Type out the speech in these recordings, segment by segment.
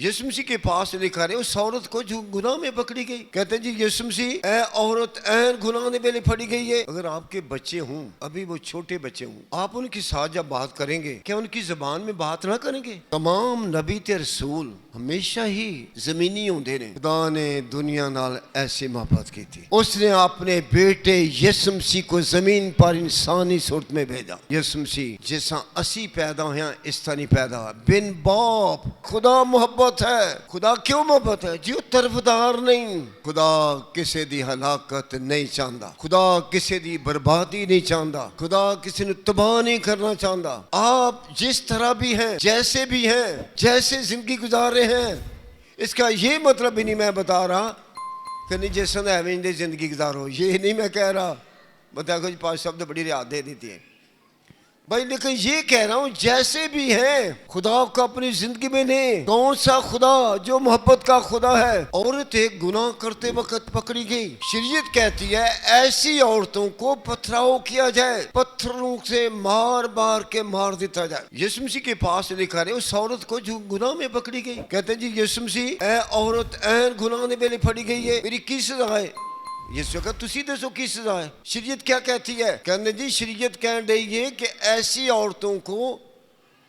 यीशु मसीह के पास लेकर आए, उस औरत को जो गुनाह में पकड़ी गई। कहते हैं जी यीशु मसीह, ऐ औरत ऐन गुनाह में फड़ी गई है। अगर आपके बच्चे हों, अभी वो छोटे बच्चे हों, आप उनके साथ जब बात करेंगे, क्या उनकी जबान में बात ना करेंगे? तमाम नबी ते रसूल हमेशा ही जमीनी होंदे ने। खुदा ने दुनिया नाल ऐसी मोहब्बत की थी, उसने अपने बेटे यीशु मसीह को जमीन पर इंसानी सूरत में भेजा। यीशु मसीह जैसा असी पैदा हुआ इस तरह नहीं पैदा, बिन बाप। खुदा मोहब्बत है। खुदा क्यों मोहब्बत है जी? तरफदार नहीं। खुदा किसी दी हलाकत नहीं चाहता, खुदा किसी दी बर्बादी नहीं चाहता, खुदा किसी ने तबाह नहीं करना चाहता। आप जिस तरह भी हैं, जैसे भी हैं, जैसे जिंदगी गुजार रहे हैं, इसका ये मतलब भी नहीं मैं बता रहा कि नहीं जैसा है जिंदगी गुजारो, ये नहीं मैं कह रहा। बता कुछ 5 शब्द बड़ी रियायत दे देती है भाई, लेकिन ये कह रहा हूं जैसे भी हैं, खुदा को अपनी जिंदगी में नहीं। कौन सा खुदा? जो मोहब्बत का खुदा है। औरत एक गुनाह करते वक्त पकड़ी गई। शरीयत कहती है ऐसी औरतों को पथराव किया जाए, पत्थरों से मार मार के मार देता जाए। यीशु मसीह के पास लेकर आए, उस औरत को जो गुनाह में पकड़ी गई। कहते हैं जी यीशु मसीह, ऐ औरत ऐन गुनाह में फड़ी गई है, मेरी की सजा है? यीशु का तुसी दसो की सजा है? शरीयत क्या कहती है? कहते जी शरीयत कह रही है कि ऐसी औरतों को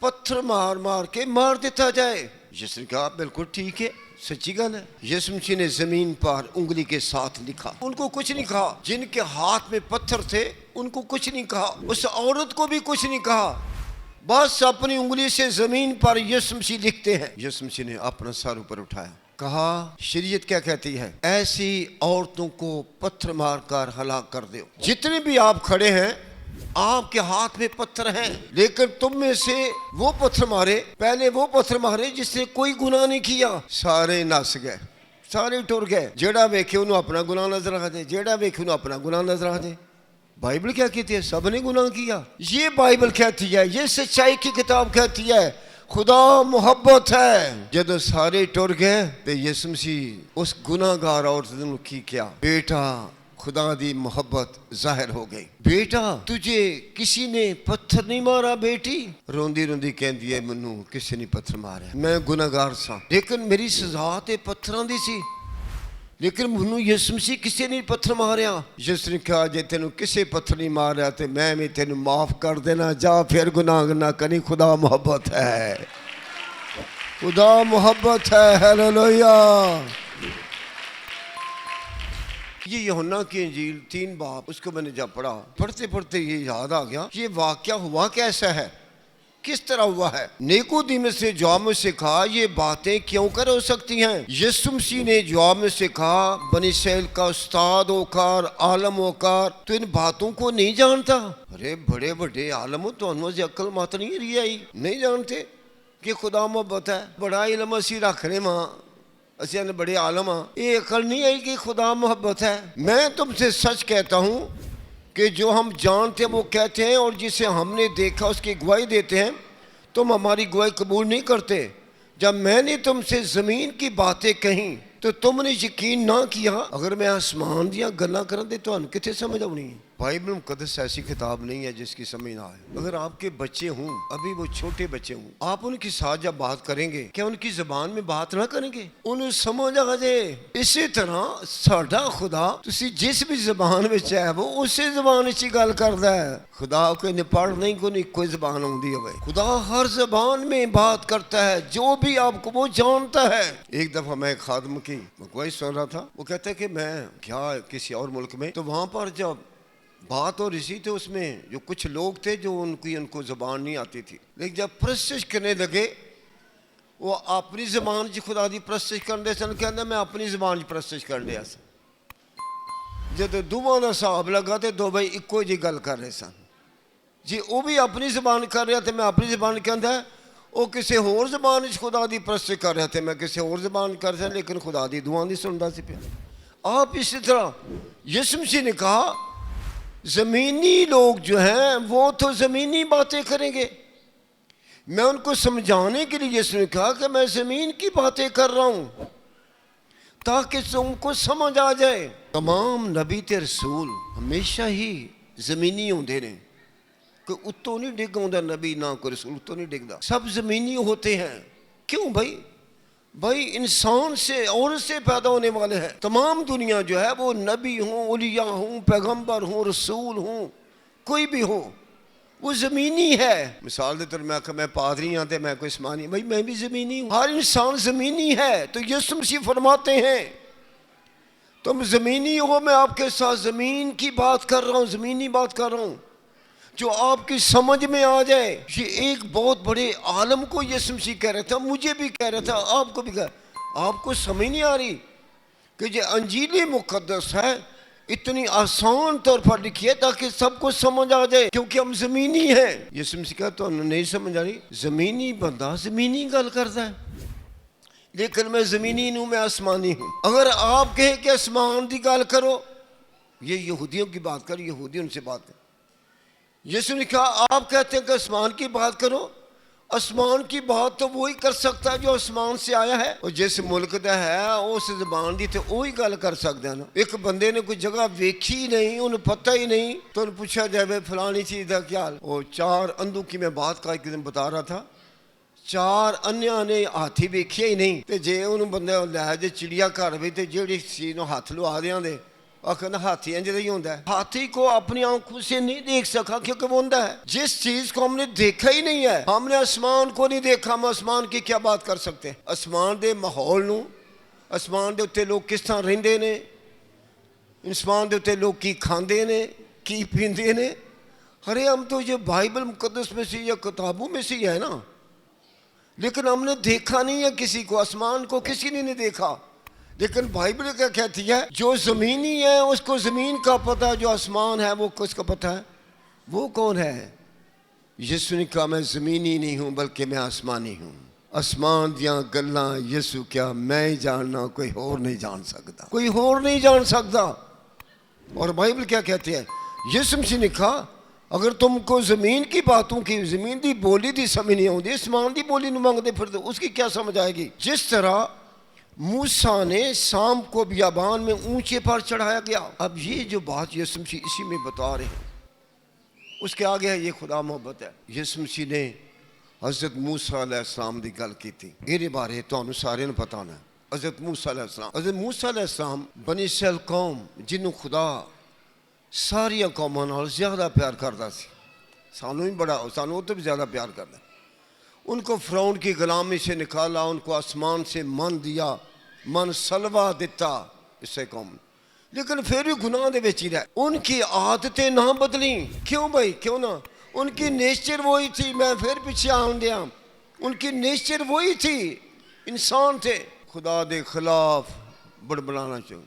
पत्थर मार मार के मार देता जाए। यीशु ने कहा बिल्कुल ठीक है, सच्ची गल है। यीशु मसीह ने जमीन पर उंगली के साथ लिखा, उनको कुछ नहीं कहा। जिनके हाथ में पत्थर थे उनको कुछ नहीं कहा, उस औरत को भी कुछ नहीं कहा, बस अपनी उंगली से जमीन पर यीशु मसीह लिखते हैं। यीशु मसीह ने अपना सर ऊपर उठाया, कहा शरीयत क्या कहती है? ऐसी औरतों को पत्थर मारकर हलाक कर दो। जितने भी आप खड़े हैं, आपके हाथ में पत्थर हैं, लेकिन तुम में से वो पत्थर मारे, पहले वो पत्थर मारे जिसने कोई गुनाह नहीं किया। सारे नस गए, सारे टुर गए। जेड़ा वेखे उन्होंने अपना गुनाह नजर आ दे, जेड़ा वेखे उन्होंने अपना गुनाह नजर आ दे। बाइबल क्या कहती है? सबने गुनाह किया। ये बाइबल कहती है, ये सच्चाई की किताब कहती है। खुदा मोहब्बत है। जब सारे टुर गए तो यीशु मसीह उस गुनाहगार औरत ने की क्या? बेटा, खुदा दी मोहब्बत जाहिर हो गई। बेटा, तुझे किसी ने पत्थर नहीं मारा? बेटी रोंदी रोंदी कहती है, मैनू किसी ने पत्थर मारा, मैं गुनाहगार सा, लेकिन मेरी सजा ते पत्थरां दी सी, लेकिन मैनू यीशु मसीह किसी ने पत्थर मारिया। यीशु ने कहा जे तेन किसी पत्थर नहीं मारिया तो मैं भी तेन माफ कर देना, जा फिर गुनाह ना करी। खुदा मोहब्बत है, खुदा मोहब्बत है। हालेलुया। ये यूहन्ना की इंजील 3 बाब, उसको मैंने जब पढ़ा, पढ़ते पढ़ते ये याद आ गया ये वाकया हुआ कैसा है, किस तरह हुआ है। निकोदेमुस ने जवाब में से कहा, ये बातें क्यों कर हो सकती हैं? यीशु मसीह ने जवाब में से कहा, बनी इसराइल का उस्ताद होकर, आलम होकर तो इन बातों को नहीं जानता? अरे बड़े बड़े आलम हो, तो अकल मत नहीं रही आई, नहीं जानते कि खुदा मोहब्बत है। बड़ा इलम असी रख रहे मां, असी बड़े आलम हाँ, ये अकल नहीं आई कि खुदा मोहब्बत है। मैं तुमसे सच कहता हूँ कि जो हम जानते हैं वो कहते हैं, और जिसे हमने देखा उसकी गवाही देते हैं। तुम हमारी गवाही कबूल नहीं करते। जब मैंने तुमसे ज़मीन की बातें कही तो तुमने यकीन ना किया। अगर मैं आसमान दिया गल्लां करा तो तुहानू कित्थे समझ आउणी है? बाइबल मुकद्दस ऐसी किताब नहीं है जिसकी समझ ना आए। अगर आपके बच्चे हों, अभी वो छोटे बच्चे हों, आप उनके साथ जब बात करेंगे, क्या उनकी ज़बान में बात ना करेंगे? उन्हें समझ आ जाए। इसी तरह साडा खुदा, तुसी जिस भी ज़बान में है वो उसी ज़बान में गल करदा है। खुदा कोई ने पढ़ नहीं, कोई ज़बान आउंदी होवे। खुदा हर ज़बान में बात करता है, जो भी आपको वो जानता है। एक दफ़ा मैं खादम की गवाही सुन रहा था, वो कहता है कि मैं क्या किसी और मुल्क में, तो वहाँ पर जब बात हो रही थी तो उसमें जो कुछ लोग थे जो उनको ज़बान नहीं आती थी, लेकिन जब प्रस्तुत करने लगे वो अपनी ज़बान च खुदा दी प्रस्तुत करते सन। कहते मैं अपनी ज़बान च प्रस्तुत कर लिया सन। जब दोवां दा हिसाब लगा तो दो भाई इक्को जी गल कर रहे सन जी। वो भी अपनी ज़बान कर रहा तो मैं अपनी ज़बान कहता, वो किसी होर ज़बान च खुदा दी प्रस्तुत कर रहा थे, मैं किसी होर ज़बान कर रहा, लेकिन खुदा दी दुआ नहीं सुनता सी पिया। आप इसी तरह यीशु मसीह ने कहा ज़मीनी लोग जो हैं वो तो ज़मीनी बातें करेंगे। मैं उनको समझाने के लिए यीशु ने कहा कि मैं ज़मीन की बातें कर रहा हूँ ताकि तुमको समझ आ जाए। तमाम नबी ते रसूल हमेशा ही ज़मीनी होंदे ने, कोई उत्तों नहीं डिग आउंदा नबी ना कोई रसूल उत्तों नहीं डिगदा, सब ज़मीनी होते हैं। क्यों भाई? भाई इंसान से, औरत से पैदा होने वाले हैं। तमाम दुनिया जो है वो नबी हूँ, उलिया हूँ, पैगंबर हूँ, रसूल हूँ, कोई भी हो, वो ज़मीनी है। मिसाल दे तौर मैं पादरी हाँ तो मैं कोई आसमानी, भाई मैं भी ज़मीनी हूँ। हर इंसान ज़मीनी है। तो यीशु मसीह फरमाते हैं तुम ज़मीनी हो, मैं आपके साथ ज़मीन की बात कर रहा हूँ, ज़मीनी बात कर रहा हूँ जो आपकी समझ में आ जाए। ये एक बहुत बड़े आलम को यीशु मसीह कह रहा था, मुझे भी कह रहा था, आपको भी कह। आपको समझ नहीं आ रही कि जो अंजील मुक़द्दस है इतनी आसान तौर पर लिखी है ताकि सबको समझ आ जाए, क्योंकि हम ज़मीनी हैं। यीशु मसीह कहा तो नहीं समझ आ रही, ज़मीनी बंदा ज़मीनी गल करता है, लेकिन मैं ज़मीनी हूँ, मैं आसमानी हूँ। अगर आप कहें कि आसमान की गल करो, ये यहूदियों की बात कर, यहूदी उनसे बात कर। यीशु ने कहा आप कहते हैं कि आसमान की बात करो, आसमान की बात तो वही कर सकता है जो आसमान से आया है, और जिस मुल्क का है उस जबान की तो वही गल कर सकते हैं ना। एक बंदे ने कोई जगह वेखी नहीं, उन्हें पता ही नहीं, तो उन्हें पूछा जाए फलानी चीज़ का क्या हाल। वो 4 अंधों की मैं बात का एक दिन बता रहा था, 4 अन्या ने हाथी वेखिया ही नहीं, तो जे उन्होंने बंदे लै जे चिड़िया घर भी तो जी चीज़ हाथ लुआ दें, आखना हाथी इंज ही होता है। हाथी को अपनी आंखों से नहीं देख सका क्योंकि वो होता है जिस चीज को हमने देखा ही नहीं है। हमने आसमान को नहीं देखा, हम आसमान की क्या बात कर सकते हैं। आसमान के माहौल नू, आसमान के उत्ते लोग किस तरह रहिंदे ने, आसमान के उत्ते लोग की खाते ने, की पींदे ने। अरे हम तो ये बाइबल मुकद्दस में से या किताबों में से है ना, लेकिन हमने देखा नहीं है किसी को, आसमान को किसी ने नहीं देखा। लेकिन बाइबल क्या कहती है, जो ज़मीनी है उसको ज़मीन का पता है, जो आसमान है वो किसका पता है, वो कौन है। यीशु ने कहा मैं ज़मीनी नहीं हूँ बल्कि मैं आसमानी हूँ। आसमान दियाँ गल्लां यीशु क्या मैं ही जानना, कोई और नहीं जान सकता, कोई और नहीं जान सकता। और बाइबल क्या कहती है, यीशु मसीह ने कहा अगर तुमको ज़मीन की बातों की, ज़मीन की बोली की समझ नहीं आती, आसमान की बोली मंगते फिर उसकी क्या समझ आएगी। जिस तरह मूसा ने शाम को बियाबान में ऊंचे पर चढ़ाया गया। अब ये जो बात यीशु मसीह इसी में बता रहे हैं, उसके आगे है ये खुदा मोहब्बत है। यीशु मसीह ने हज़रत मूसा अलैहिस्सलाम की गल की थी, ये बारे तो सारे ने पता ना। हज़रत मूसा अलैहिस्सलाम बनी इस्राइल कौम जिन्हों खुदा सारिया कौमां नाल ज़्यादा प्यार करता सी, सानू भी बड़ा, सानू तो भी ज़्यादा प्यार करता। उनको फ़िरौन की ग़ुलामी से निकाला, उनको आसमान से मन दिया, मन सलवा दिता इससे कौम, लेकिन फिर भी गुनाह दे विच ही रहे। उनकी आदतें ना बदली, क्यों भाई, क्यों ना, उनकी नेचर वही थी। मैं फिर पीछे आन दिया, उनकी नेचर वही थी, इंसान थे। खुदा के खिलाफ बड़बड़ाना चाहिए,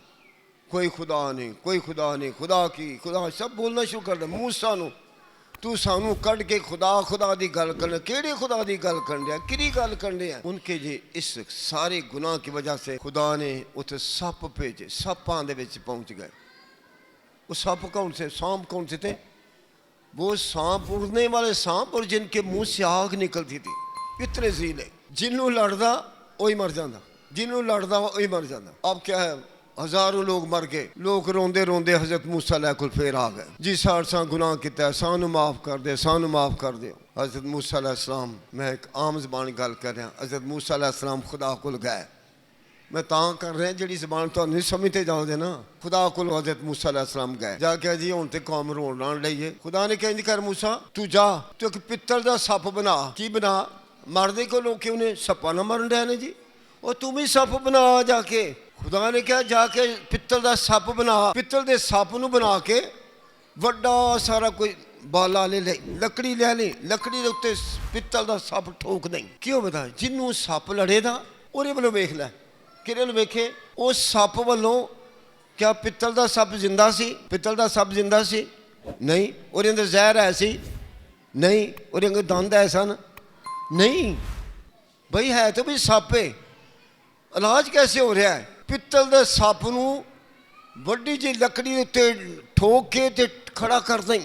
कोई खुदा नहीं, कोई खुदा नहीं, खुदा की खुदा सब बोलना शुरू कर दे। मूसा नूं तू सानू कढ़ के खुदा खुदा की गल कर, केड़े खुदा की गल कर रहा, कि गल कर रहा। उनके जे इस सारे गुनाह की वजह से खुदा ने उसे सप भेजे, सपां दे विच पहुंच गए। वो सप कौन से, सांप कौन से थे, वो सांप उड़ने वाले सांप, और जिनके मुंह से आग निकलती थी, इतने ज़ीले, जिन्हों लड़दा वही मर जाता, जिन्हों लड़दा वही मर जाता। अब क्या है, हज़ारों लोग मर गए, लोग रोंदे रोंदे हज़रत मूसा अलैहि फिर आ गए, जी सासा गुनाह किया, सानू माफ़ कर दे, सानू माफ़ कर दो। हज़रत मूसा अलैहिस्सलाम, मैं एक आम ज़बान गल कर रहा, हज़रत मूसा अलैहिस्सलाम खुदा कोल गए, मैं तां कर रहा जी ज़बान तो नहीं समझते जाओगे ना। खुदा कोल हज़रत मूसा अलैहिस्सलाम गए, जाके जी हुण ते कौम रोन लान लईए। खुदा ने कहा कर मूसा तू जा, तू एक पित्तल का सप बना, की बना, मरदे को लोग क्यों ने सप्पा ना मरन डे ने जी, और तू भी सप बना जाके। खुदा ने कहा जाके पित्तल का सप बना, पित्तल के सप न बना के वड्डा सारा कोई बाला ले ले, लकड़ी ले ली, लकड़ी के उत्ते पित्तल का सप ठोक नहीं। क्यों बता, जिन्हों सप लड़े दा उहदे वालों वेख लै, किहदे वालों वेखे, उस सप वालों। क्या पित्तल का सप जिंदा सी, पित्तल का सप जिंदा सी नहीं, उहदे अंदर जहर है सी नहीं, उहदे अंदर दंद है सन नहीं, भाई है तो भी सप है, इलाज कैसे हो रहा है। पित्तल के सप नूं वड्डी जी लकड़ी उत्ते ठोक के ते खड़ा कर दें,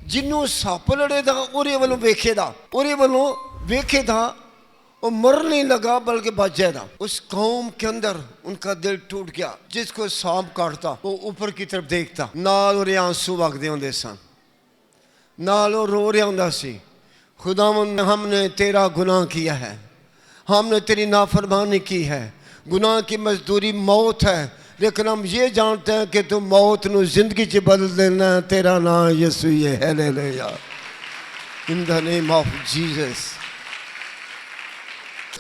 जिन्हों सप लड़े दा उहदे वालों वेखे दा, उहदे वालों वेखे दा वो मर नहीं लगा बल्कि बच जाएगा। उस कौम के अंदर उनका दिल टूट गया, जिसको सांप काटता वो ऊपर की तरफ देखता, नाल उहदे आंसू वगदे होंदे सन, नाल वो रो रहा होंदा सी, खुदावंद हमने तेरा गुनाह किया है, हमने तेरी नाफरमानी की है, गुनाह की मजदूरी मौत है, लेकिन हम ये जानते हैं कि तू मौत नू जिंदगी च बदल देना है। तेरा नाम यीशु है। Hallelujah, in the name of Jesus.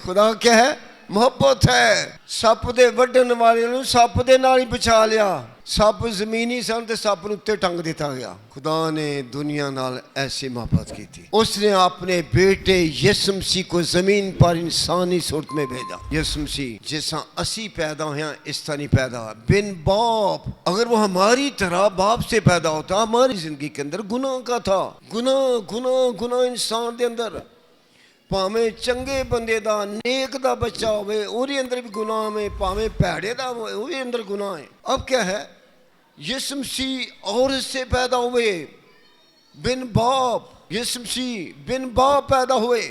खुदा क्या है? मोहब्बत है। सप दे वड्डन वाले नू सप दे नाल ही बचा लिया। सप जमीनी सन ते सप नू उत्ते टंग दिता गया। खुदा ने दुनिया नाल ऐसी मोहब्बत की थी, उसने अपने बेटे यीशु मसीह को जमीन पर इंसानी सूरत में भेजा। यीशु मसीह जैसा असी पैदा हुआ इस तरह नहीं पैदा, बिन बाप। अगर वो हमारी तरह बाप से पैदा होता, हमारी जिंदगी के अंदर गुनाह का था। गुनाह गुनाह गुनाह इंसान के अंदर, भावें चंगे बंदे दा नेक दा बच्चा होवे ਉਹਦੇ अंदर भी गुनाह में, भावें भैड़े दा होवे ਉਹਦੇ अंदर गुनाह है। अब क्या है? यीशु मसीह औरत से पैदा हुए बिन बाप। यीशु मसीह बिन बाप पैदा हुए।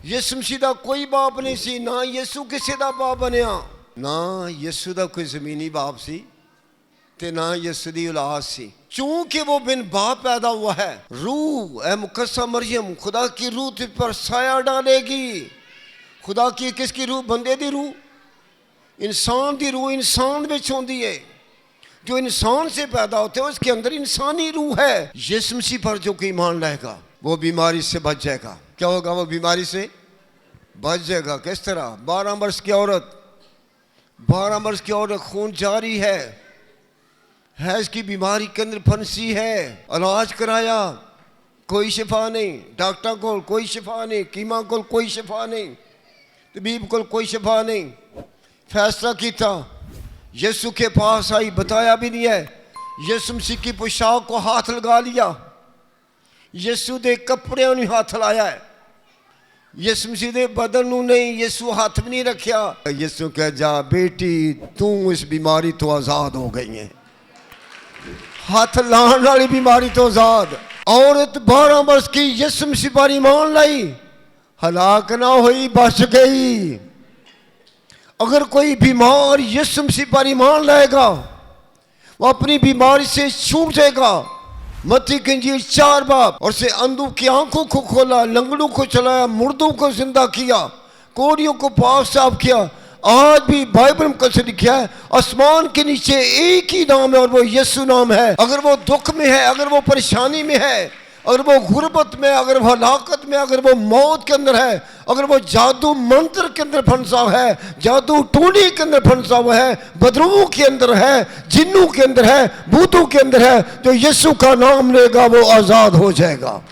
यीशु मसीह दा कोई बाप नहीं सी, ना यीशु किसी दा बाप बनया, ना यीशु दा कोई जमीनी बाप सी ते ना यीशु दी औलाद सी। चूंकि वो बिन बाप पैदा हुआ है, रूह है मुकद्दसा मरियम खुदा की रूह तुझ पर साया डालेगी। खुदा की किसकी रूह? बंदे दी रूह, इंसान दी रूह इंसान विच होंदी है। जो इंसान से पैदा होते हैं उसके अंदर इंसानी रूह है। यीशु मसीह पर जो कोई ईमान लाएगा वो बीमारी से बच जाएगा। क्या होगा? वो बीमारी से बच जाएगा। किस तरह? 12 वर्ष की औरत, 12 वर्ष की औरत खून जारी है इसकी बीमारी के अंदर फंसी है, इलाज कराया कोई शिफा नहीं, डॉक्टर को कोई शिफा नहीं, कीमा को कोई शिफा नहीं, तबीब को कोई शिफा नहीं। फैसला किया, यीशु के पास आई, बताया भी नहीं है। यीशु मसीह की पोशाक को हाथ लगा लिया, यीशु दे कपड़े नहीं हाथ लाया है, यीशु मसीह दे बदन नू नहीं, यीशु हाथ भी नहीं रखा। यीशु कह जा बेटी तू इस बीमारी तो आजाद हो गई है, हाथ लाने वाली बीमारी तो आजाद। औरत 12 वर्ष की यीशु मसीह पर ईमान लाई, हलाक ना हुई, बच गई। अगर कोई बीमार यीशु मसीह पर ईमान लाएगा वो अपनी बीमारी से छूट जाएगा। मत्ती की इंजील 4 बाब। और से अंधों की आंखों को खोला, लंगड़ों को चलाया, मुर्दों को जिंदा किया, कोड़ियों को पाक साफ किया। आज भी बाइबल में कैसे लिखा है? आसमान के नीचे एक ही नाम है और वो यीशु नाम है। अगर वो दुख में है, अगर वो परेशानी में है, अगर वो गुर्बत में, अगर वो हलाकत में, अगर वो मौत के अंदर है, अगर वो जादू मंत्र के अंदर फंसा है, जादू टोनी के अंदर फंसा हुआ है, बदरुओं के अंदर है, जिन्नों के अंदर है, भूतों के अंदर है, जो यीशु का नाम लेगा वो आजाद हो जाएगा,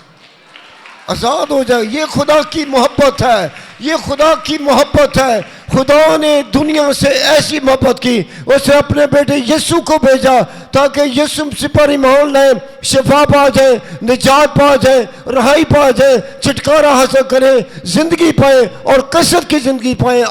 आजाद हो जाएगा। ये खुदा की मोहब्बत है, ये खुदा की मोहब्बत है। खुदा ने दुनिया से ऐसी मोहब्बत की, उसे अपने बेटे यीशु को भेजा ताकि यीशु मसीह पर ईमान लाए, शिफा पा जाए, निजात पा जाए, रहाई पा जाए, छुटकारा हासिल करे, जिंदगी पाए और कसरत की जिंदगी पाए।